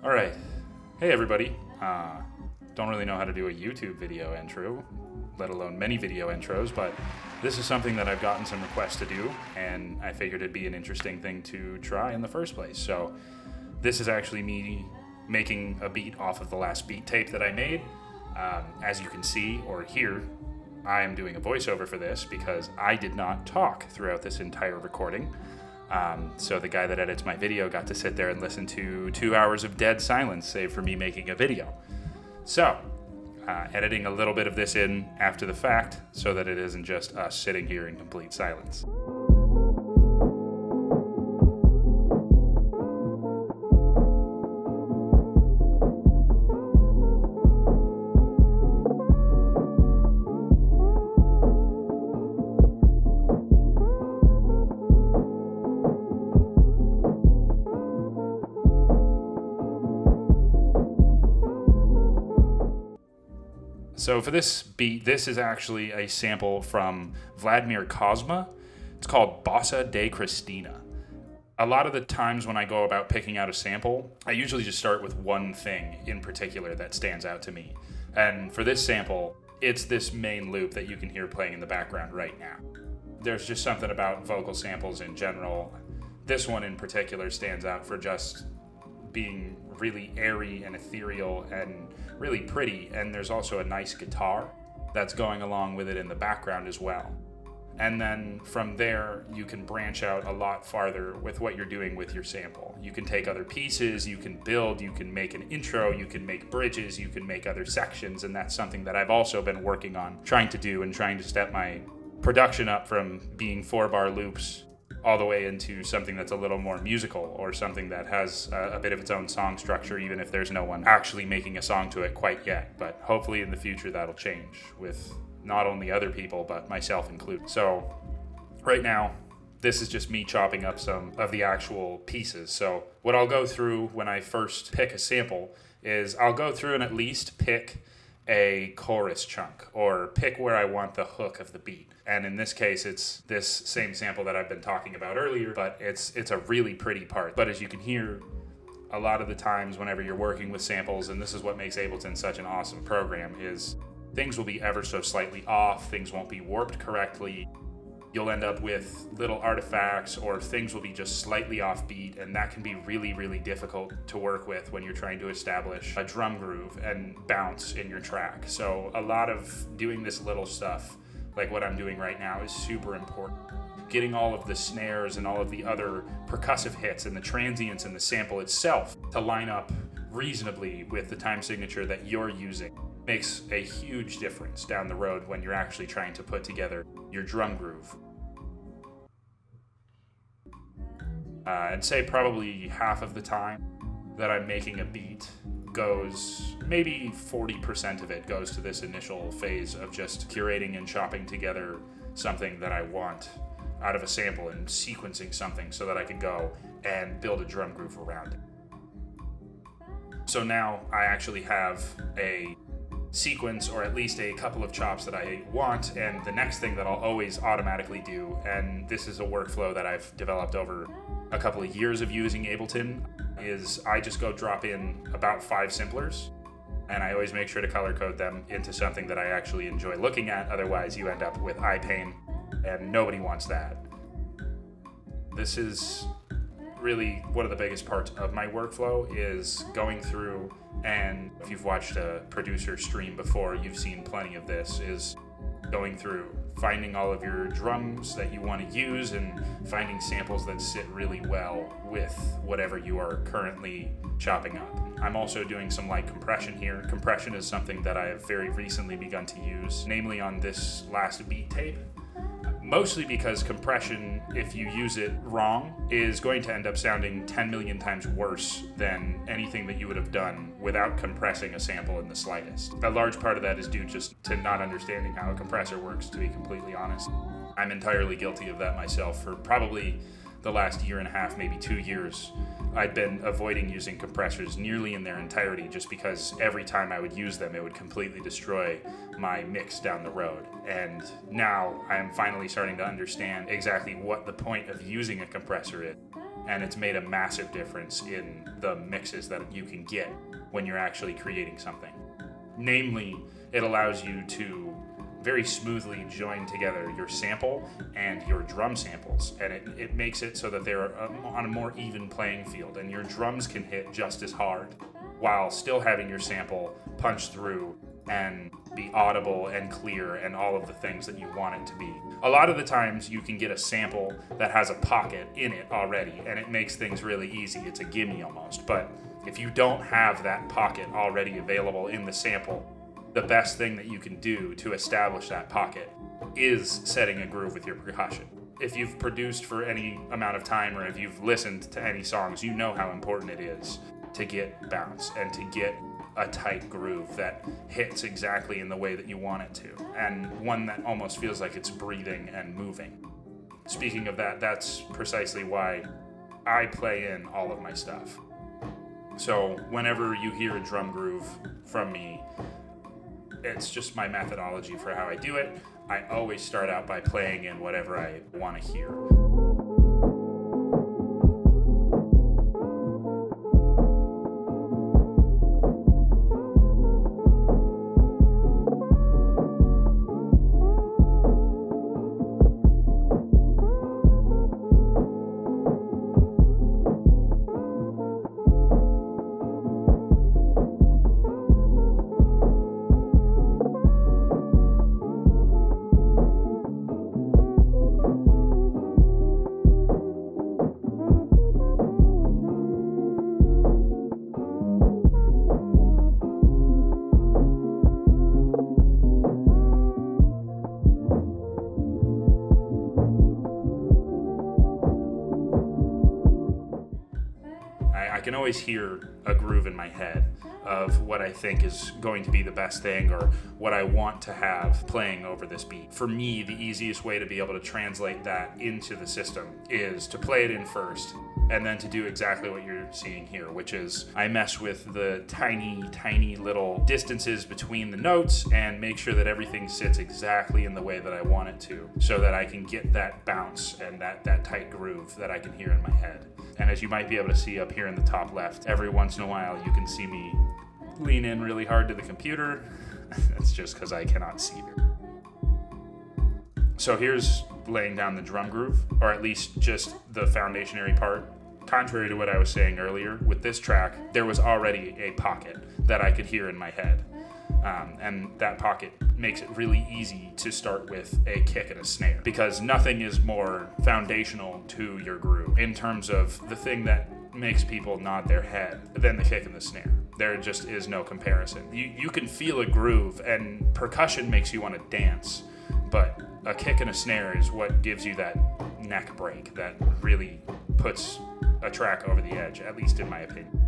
All right. Hey, everybody. Don't really know how to do a YouTube video intro, let alone many video intros, but this is something that I've gotten some requests to do, and I figured it'd be an interesting thing to try in the first place. So this is actually me making a beat off of the last beat tape that I made. As you can see or hear, I am doing a voiceover for this because I did not talk throughout this entire recording. So the guy that edits my video got to sit there and listen to 2 hours of dead silence, save for me making a video. So, editing a little bit of this in after the fact so that it isn't just us sitting here in complete silence. So for this beat, this is actually a sample from Vladimir Kozma. It's called Bossa de Cristina. A lot of the times when I go about picking out a sample, I usually just start with one thing in particular that stands out to me. And for this sample, it's this main loop that you can hear playing in the background right now. There's just something about vocal samples in general. This one in particular stands out for just being really airy and ethereal and really pretty, and there's also a nice guitar that's going along with it in the background as well. And then from there, you can branch out a lot farther with what you're doing with your sample. You can take other pieces, you can build, you can make an intro, you can make bridges, you can make other sections, and that's something that I've also been working on trying to do and trying to step my production up from being 4-bar loops all the way into something that's a little more musical or something that has a bit of its own song structure, even if there's no one actually making a song to it quite yet. But hopefully in the future that'll change with not only other people, but myself included. So right now, this is just me chopping up some of the actual pieces. So what I'll go through when I first pick a sample is I'll go through and at least pick a chorus chunk or pick where I want the hook of the beat. And in this case, it's this same sample that I've been talking about earlier, but it's a really pretty part. But as you can hear, a lot of the times whenever you're working with samples, and this is what makes Ableton such an awesome program, is things will be ever so slightly off, things won't be warped correctly. You'll end up with little artifacts or things will be just slightly offbeat, and that can be really, really difficult to work with when you're trying to establish a drum groove and bounce in your track. So a lot of doing this little stuff, like what I'm doing right now, is super important. Getting all of the snares and all of the other percussive hits and the transients in the sample itself to line up reasonably with the time signature that you're using makes a huge difference down the road when you're actually trying to put together your drum groove. I'd say probably half of the time that I'm making a beat goes, maybe 40% of it goes to this initial phase of just curating and chopping together something that I want out of a sample and sequencing something so that I can go and build a drum groove around it. So now I actually have a sequence or at least a couple of chops that I want, and the next thing that I'll always automatically do, and this is a workflow that I've developed over a couple of years of using Ableton, is I just go drop in about 5 simplers, and I always make sure to color code them into something that I actually enjoy looking at. Otherwise you end up with eye pain, and nobody wants that. This is really one of the biggest parts of my workflow, is going through, and if you've watched a producer stream before, you've seen plenty of this, is going through, finding all of your drums that you want to use and finding samples that sit really well with whatever you are currently chopping up. I'm also doing some light compression here. Compression is something that I have very recently begun to use, namely on this last beat tape. Mostly because compression, if you use it wrong, is going to end up sounding 10 million times worse than anything that you would have done without compressing a sample in the slightest. A large part of that is due just to not understanding how a compressor works, to be completely honest. I'm entirely guilty of that myself. For probably the last year and a half, maybe 2 years, I'd been avoiding using compressors nearly in their entirety just because every time I would use them, it would completely destroy my mix down the road. And now I am finally starting to understand exactly what the point of using a compressor is. And it's made a massive difference in the mixes that you can get when you're actually creating something. Namely, it allows you to very smoothly join together your sample and your drum samples, and it makes it so that they're on a more even playing field, and your drums can hit just as hard while still having your sample punch through and be audible and clear and all of the things that you want it to be. A lot of the times you can get a sample that has a pocket in it already, and it makes things really easy. It's a gimme almost. But if you don't have that pocket already available in the sample, the best thing that you can do to establish that pocket is setting a groove with your percussion. If you've produced for any amount of time, or if you've listened to any songs, you know how important it is to get bounce and to get a tight groove that hits exactly in the way that you want it to, and one that almost feels like it's breathing and moving. Speaking of that, that's precisely why I play in all of my stuff. So whenever you hear a drum groove from me, it's just my methodology for how I do it. I always start out by playing in whatever I want to hear. I can always hear a groove in my head of what I think is going to be the best thing, or what I want to have playing over this beat. For me, the easiest way to be able to translate that into the system is to play it in first, and then to do exactly what you're seeing here, which is I mess with the tiny little distances between the notes and make sure that everything sits exactly in the way that I want it to, so that I can get that bounce and that tight groove that I can hear in my head. And as you might be able to see up here in the top left, every once in a while you can see me lean in really hard to the computer. That's just because I cannot see there. So here's laying down the drum groove, or at least just the foundationary part. Contrary to what I was saying earlier, with this track, there was already a pocket that I could hear in my head. And that pocket makes it really easy to start with a kick and a snare, because nothing is more foundational to your groove in terms of the thing that makes people nod their head than the kick and the snare. There just is no comparison. You can feel a groove, and percussion makes you want to dance, but a kick and a snare is what gives you that neck break that really puts a track over the edge, at least in my opinion.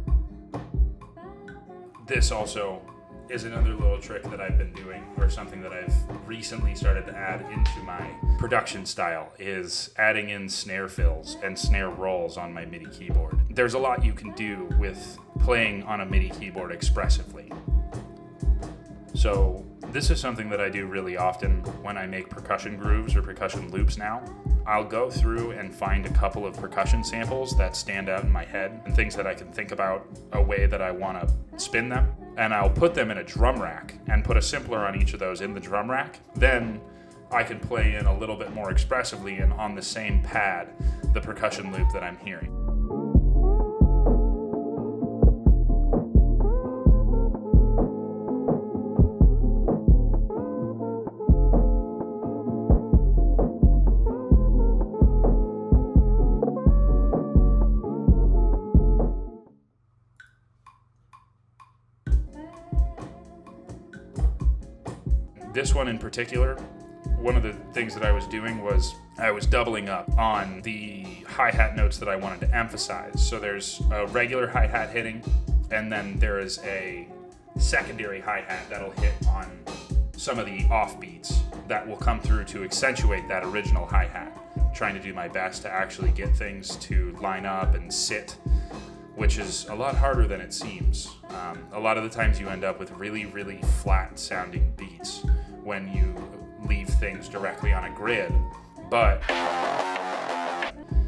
This also is another little trick that I've been doing, or something that I've recently started to add into my production style, is adding in snare fills and snare rolls on my MIDI keyboard. There's a lot you can do with playing on a MIDI keyboard expressively. So this is something that I do really often when I make percussion grooves or percussion loops now. I'll go through and find a couple of percussion samples that stand out in my head and things that I can think about a way that I want to spin them. And I'll put them in a drum rack and put a simpler on each of those in the drum rack. Then I can play in a little bit more expressively and on the same pad the percussion loop that I'm hearing. This one in particular, one of the things that I was doing was I was doubling up on the hi-hat notes that I wanted to emphasize. So there's a regular hi-hat hitting, and then there is a secondary hi-hat that'll hit on some of the offbeats that will come through to accentuate that original hi-hat. I'm trying to do my best to actually get things to line up and sit, which is a lot harder than it seems. A lot of the times you end up with really, really flat sounding beats when you leave things directly on a grid, but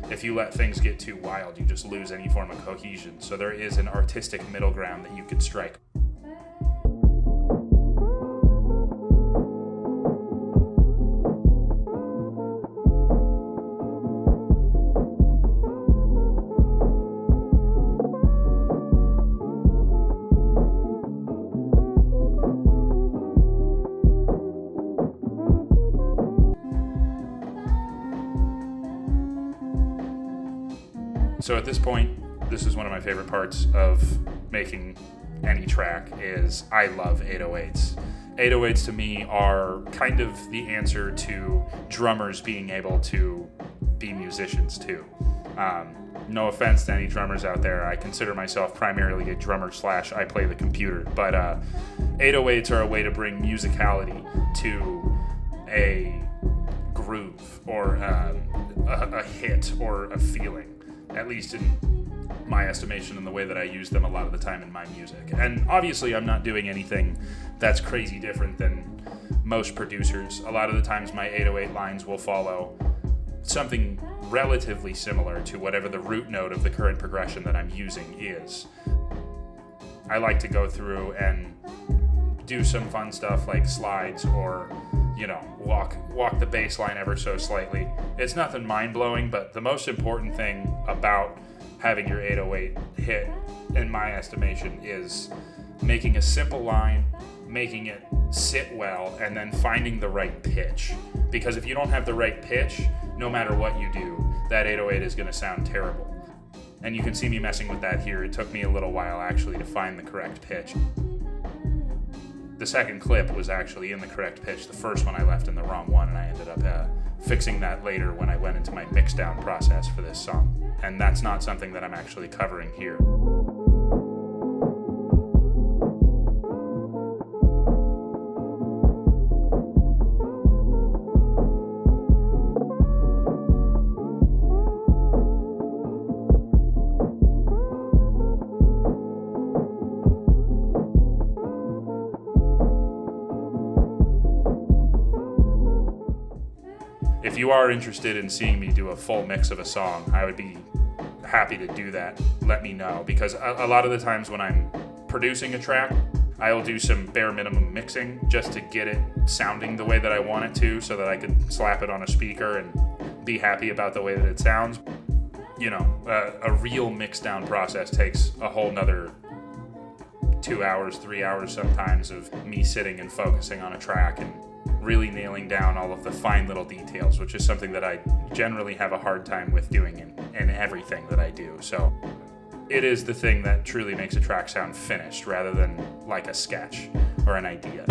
if you let things get too wild, you just lose any form of cohesion. So there is an artistic middle ground that you can strike. So at this point, this is one of my favorite parts of making any track is I love 808s. 808s to me are kind of the answer to drummers being able to be musicians too. No offense to any drummers out there. I consider myself primarily a drummer / I play the computer. But 808s are a way to bring musicality to a groove or a hit or a feeling. At least in my estimation and the way that I use them a lot of the time in my music. And obviously I'm not doing anything that's crazy different than most producers. A lot of the times my 808 lines will follow something relatively similar to whatever the root note of the current progression that I'm using is. I like to go through and do some fun stuff like slides or walk the bass line ever so slightly. It's nothing mind-blowing, but the most important thing about having your 808 hit, in my estimation, is making a simple line, making it sit well, and then finding the right pitch. Because if you don't have the right pitch, no matter what you do, that 808 is going to sound terrible. And you can see me messing with that here. It took me a little while actually to find the correct pitch. The second clip was actually in the correct pitch. The first one I left in the wrong one, and I ended up fixing that later when I went into my mix down process for this song. And that's not something that I'm actually covering here. If you are interested in seeing me do a full mix of a song, I would be happy to do that. Let me know, because a lot of the times when I'm producing a track, I'll do some bare minimum mixing just to get it sounding the way that I want it to, so that I can slap it on a speaker and be happy about the way that it sounds. A real mix down process takes a whole nother 2 hours, 3 hours sometimes of me sitting and focusing on a track and really nailing down all of the fine little details, which is something that I generally have a hard time with doing in everything that I do. So it is the thing that truly makes a track sound finished rather than like a sketch or an idea.